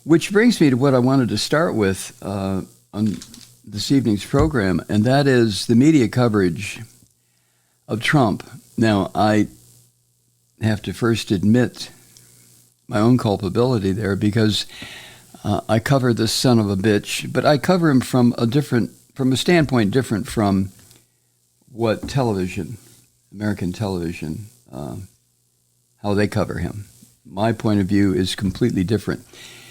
Which brings me to what I wanted to start with on this evening's program, and that is the media coverage of Trump. Now, I have to first admit my own culpability there because I cover this son of a bitch, but I cover him from a standpoint different from what television, American television, how they cover him. My point of view is completely different.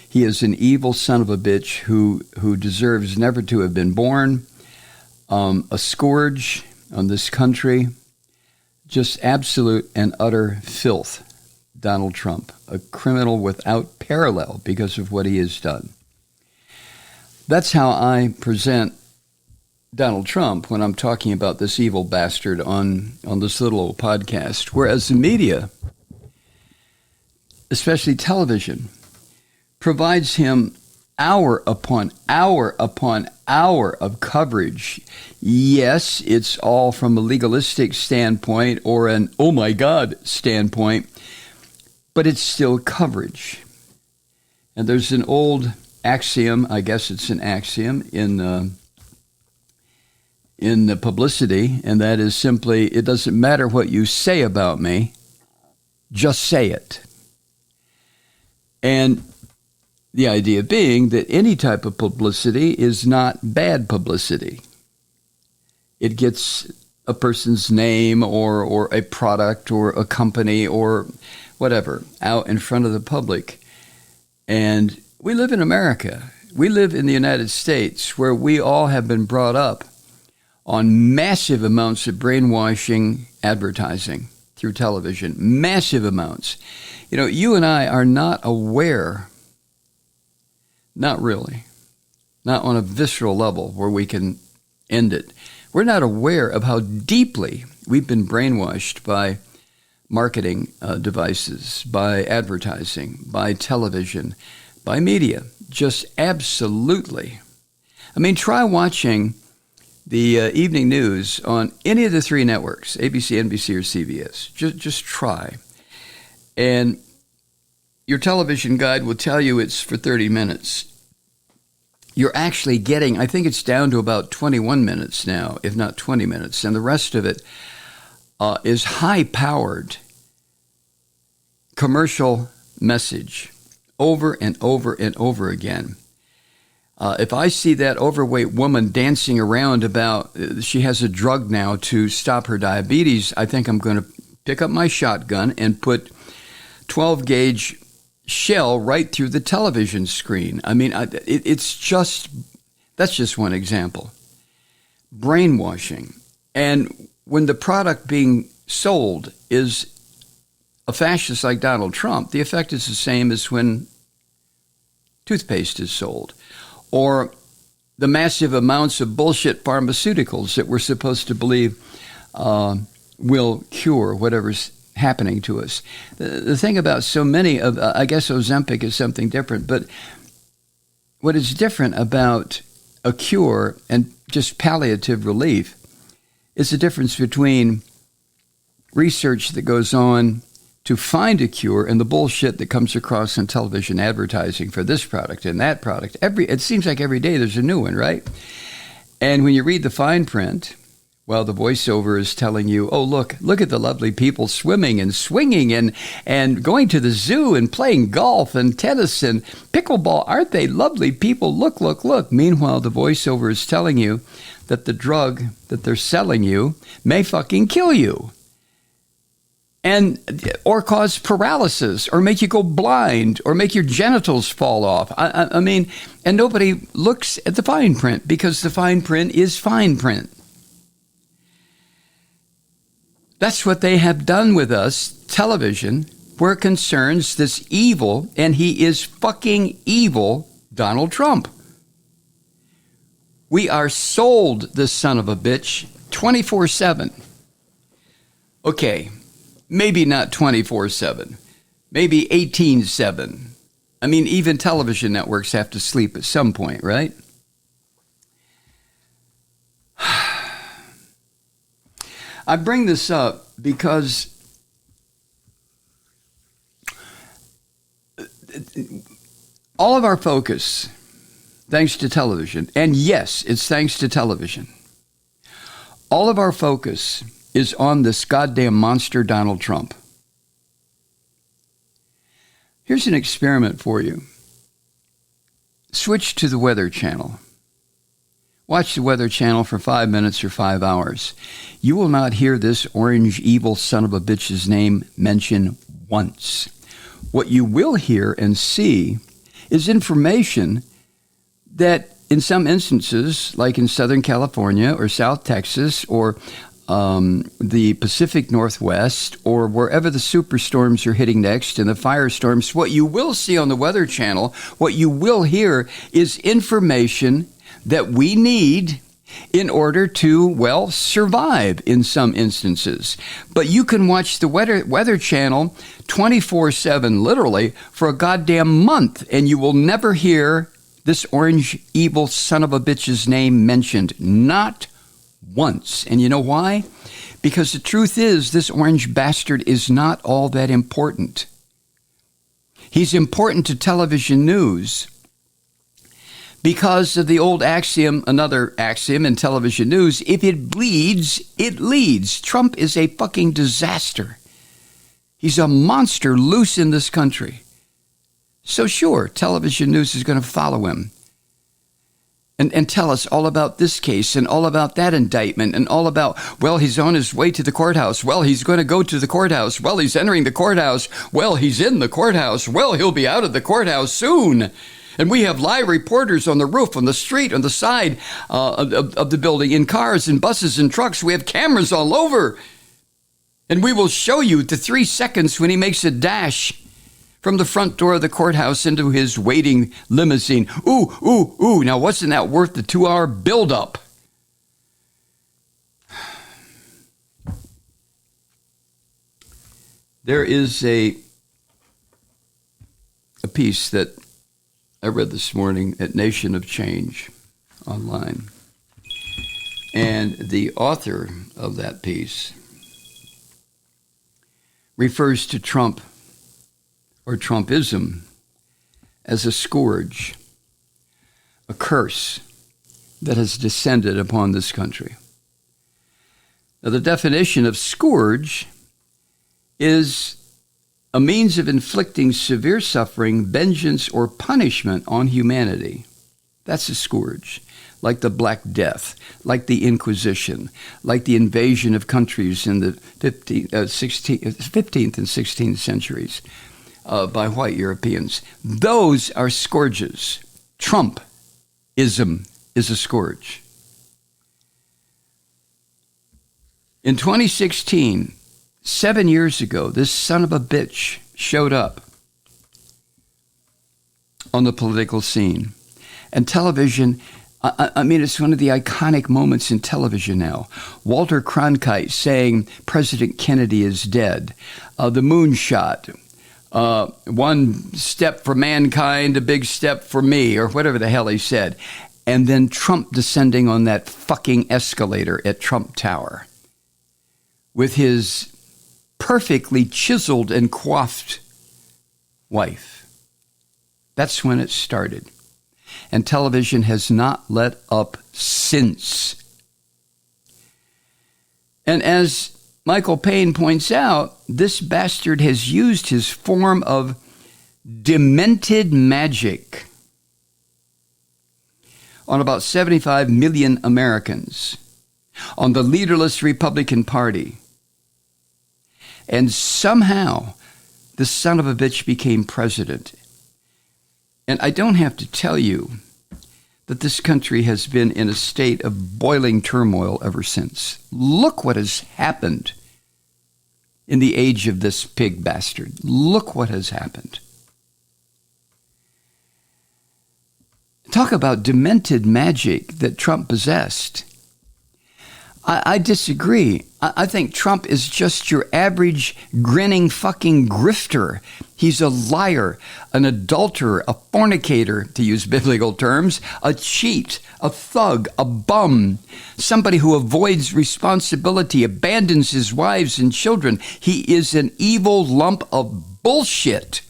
He is an evil son of a bitch who deserves never to have been born, a scourge on this country, just absolute and utter filth. Donald Trump, a criminal without parallel because of what he has done. That's how I present Donald Trump when I'm talking about this evil bastard on this little old podcast, whereas the media, especially television, provides him hour upon hour upon hour of coverage. Yes, it's all from a legalistic standpoint or an oh my God standpoint, but it's still coverage. And there's an old axiom, I guess it's an axiom in the publicity, and that is simply, it doesn't matter what you say about me, just say it. And the idea being that any type of publicity is not bad publicity. It gets a person's name or a product or a company or whatever out in front of the public. And we live in America. We live in the United States where we all have been brought up on massive amounts of brainwashing advertising through television. Massive amounts. You know, you and I are not aware, not really, not on a visceral level where we can end it. We're not aware of how deeply we've been brainwashed by marketing devices, by advertising, by television, by media. Just absolutely. I mean, try watching the evening news on any of the three networks, ABC, NBC, or CBS. Just try. And your television guide will tell you it's for 30 minutes. You're actually getting, I think it's down to about 21 minutes now, if not 20 minutes. And the rest of it is high-powered commercial message over and over and over again. If I see that overweight woman dancing around about she has a drug now to stop her diabetes, I think I'm going to pick up my shotgun and put 12-gauge shell right through the television screen. I mean, that's just one example. Brainwashing. And when the product being sold is a fascist like Donald Trump, the effect is the same as when toothpaste is sold, or the massive amounts of bullshit pharmaceuticals that we're supposed to believe will cure whatever's happening to us. The thing about so many of, I guess Ozempic is something different, but what is different about a cure and just palliative relief is the difference between research that goes on to find a cure and the bullshit that comes across in television advertising for this product and that product. It seems like every day there's a new one, right? And when you read the fine print, well, the voiceover is telling you, oh, look at the lovely people swimming and swinging and going to the zoo and playing golf and tennis and pickleball. Aren't they lovely people? Look. Meanwhile, the voiceover is telling you that the drug that they're selling you may fucking kill you. Or cause paralysis, or make you go blind, or make your genitals fall off. I mean, and nobody looks at the fine print because the fine print is fine print. That's what they have done with us, television, where it concerns this evil, and he is fucking evil, Donald Trump. We are sold this son of a bitch 24/7. Okay. Maybe not 24/7, maybe 18/7. I mean, even television networks have to sleep at some point, right? I bring this up because All of our focus, thanks to television, and yes, it's thanks to television, all of our focus is on this goddamn monster Donald Trump. Here's an experiment for you. Switch to the Weather Channel. Watch the Weather Channel for 5 minutes or 5 hours. You will not hear this orange evil son of a bitch's name mentioned once. What you will hear and see is information that in some instances, like in Southern California or South Texas or the Pacific Northwest or wherever the superstorms are hitting next and the firestorms, what you will see on the Weather Channel, what you will hear is information that we need in order to, well, survive in some instances. But you can watch the Weather Channel 24/7, literally, for a goddamn month, and you will never hear this orange evil son of a bitch's name mentioned. Not once. And you know why? Because the truth is, this orange bastard is not all that important. He's important to television news because of the old axiom, another axiom in television news, if it bleeds, it leads. Trump is a fucking disaster. He's a monster loose in this country. So sure, television news is going to follow him and tell us all about this case and all about that indictment and all about, well, he's on his way to the courthouse. Well, he's going to go to the courthouse. Well, he's entering the courthouse. Well, he's in the courthouse. Well, he'll be out of the courthouse soon. And we have live reporters on the roof, on the street, on the side of the building, in cars and buses and trucks. We have cameras all over. And we will show you the 3 seconds when he makes a dash from the front door of the courthouse into his waiting limousine. Ooh, ooh, ooh. Now, wasn't that worth the 2-hour buildup? There is a piece that I read this morning at Nation of Change online. And the author of that piece refers to Trump or Trumpism as a scourge, a curse that has descended upon this country. Now, the definition of scourge is a means of inflicting severe suffering, vengeance, or punishment on humanity. That's a scourge. Like the Black Death, like the Inquisition, like the invasion of countries in the 15th and 16th centuries by white Europeans. Those are scourges. Trumpism is a scourge. In 2016, 7 years ago, this son of a bitch showed up on the political scene. And television, I mean, it's one of the iconic moments in television now. Walter Cronkite saying President Kennedy is dead. The moonshot. One step for mankind, a big step for me, or whatever the hell he said. And then Trump descending on that fucking escalator at Trump Tower with his perfectly chiseled and coiffed wife. That's when it started. And television has not let up since. And as Michael Payne points out, this bastard has used his form of demented magic on about 75 million Americans, on the leaderless Republican Party. And somehow, the son of a bitch became president. And I don't have to tell you that this country has been in a state of boiling turmoil ever since. Look what has happened in the age of this pig bastard. Look what has happened. Talk about demented magic that Trump possessed. I disagree. I think Trump is just your average grinning fucking grifter. He's a liar, an adulterer, a fornicator, to use biblical terms, a cheat, a thug, a bum, somebody who avoids responsibility, abandons his wives and children. He is an evil lump of bullshit.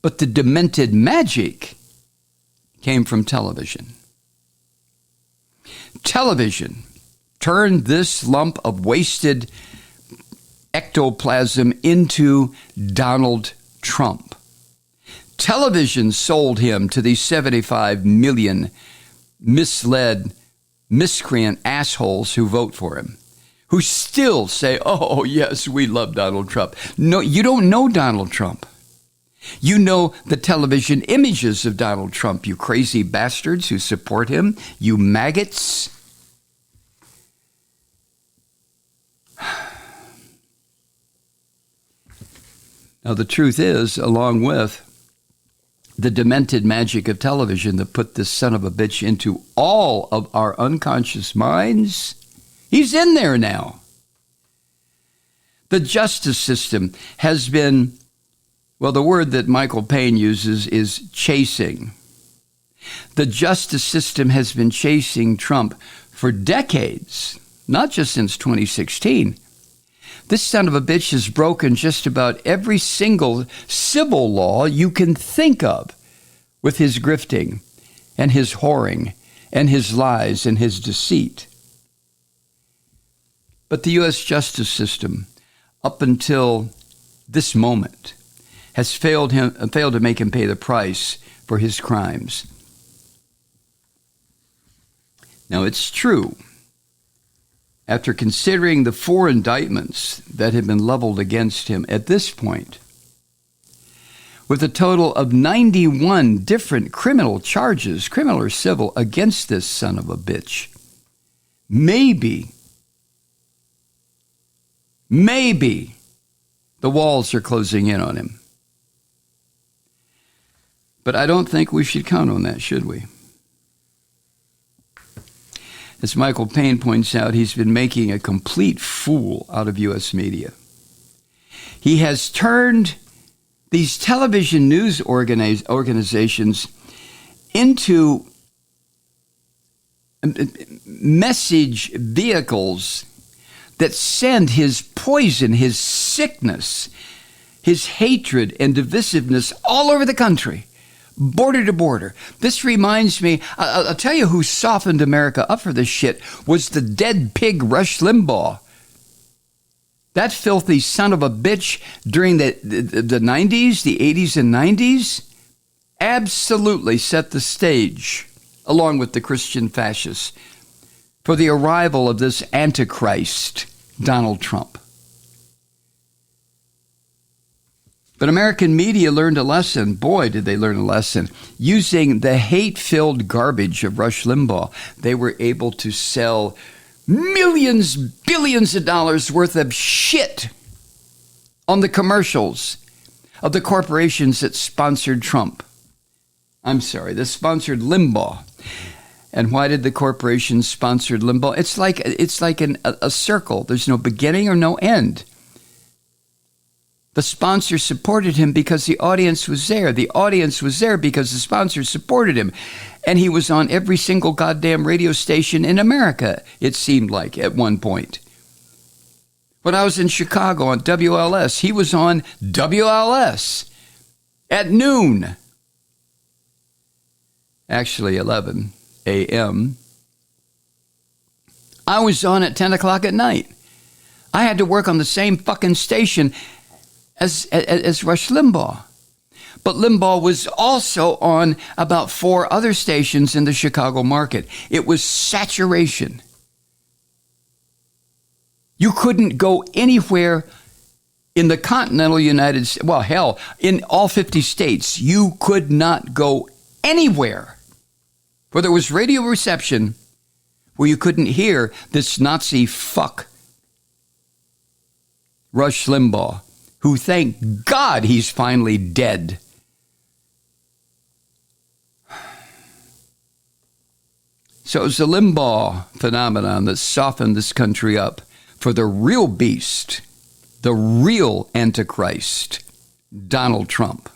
But the demented magic came from television. Television turned this lump of wasted ectoplasm into Donald Trump. Television sold him to these 75 million misled, miscreant assholes who vote for him, who still say, oh, yes, we love Donald Trump. No, you don't know Donald Trump. You know the television images of Donald Trump, you crazy bastards who support him, you maggots. Now, the truth is, along with the demented magic of television that put this son of a bitch into all of our unconscious minds, he's in there now. The justice system has been, well, the word that Michael Payne uses is chasing. The justice system has been chasing Trump for decades, not just since 2016. This son of a bitch has broken just about every single civil law you can think of with his grifting and his whoring and his lies and his deceit. But the U.S. justice system, up until this moment, has failed to make him pay the price for his crimes. Now, it's true. After considering the 4 indictments that have been leveled against him at this point, with a total of 91 different criminal charges, criminal or civil, against this son of a bitch, maybe the walls are closing in on him. But I don't think we should count on that, should we? As Michael Payne points out, he's been making a complete fool out of U.S. media. He has turned these television news organizations into message vehicles that send his poison, his sickness, his hatred and divisiveness all over the country, border to border. This reminds me, I'll tell you who softened America up for this shit was the dead pig Rush Limbaugh. That filthy son of a bitch during the 90s, the 80s and 90s, absolutely set the stage, along with the Christian fascists, for the arrival of this Antichrist, Donald Trump. But American media learned a lesson. Boy, did they learn a lesson. Using the hate-filled garbage of Rush Limbaugh, they were able to sell millions, billions of dollars worth of shit on the commercials of the corporations that sponsored Trump. I'm sorry, that sponsored Limbaugh. And why did the corporations sponsor Limbaugh? It's like a circle. There's no beginning or no end. The sponsor supported him because the audience was there. The audience was there because the sponsor supported him. And he was on every single goddamn radio station in America, it seemed like, at one point. When I was in Chicago on WLS, he was on WLS at noon. Actually, 11 a.m. I was on at 10 o'clock at night. I had to work on the same fucking station as Rush Limbaugh. But Limbaugh was also on about 4 other stations in the Chicago market. It was saturation. You couldn't go anywhere in the continental United States. Well, hell, in all 50 states, you could not go anywhere where there was radio reception where you couldn't hear this Nazi fuck, Rush Limbaugh, who, thank God, he's finally dead. So it's the Limbaugh phenomenon that softened this country up for the real beast, the real Antichrist, Donald Trump.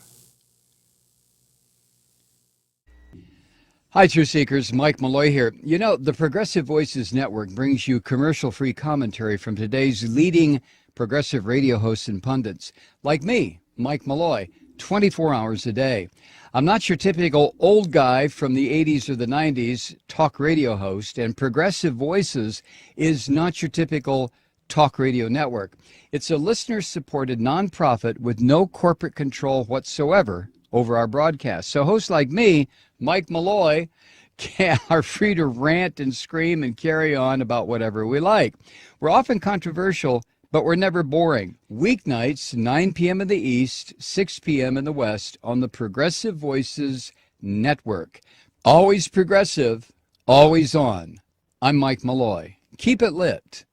Hi, Truth Seekers. Mike Malloy here. You know, the Progressive Voices Network brings you commercial-free commentary from today's leading progressive radio hosts and pundits, like me, Mike Malloy, 24 hours a day. I'm not your typical old guy from the 80s or the 90s talk radio host, and Progressive Voices is not your typical talk radio network. It's a listener-supported nonprofit with no corporate control whatsoever over our broadcast. So hosts like me, Mike Malloy, are free to rant and scream and carry on about whatever we like. We're often controversial, but we're never boring. Weeknights, 9 p.m. in the East, 6 p.m. in the West on the Progressive Voices Network. Always progressive, always on. I'm Mike Malloy. Keep it lit.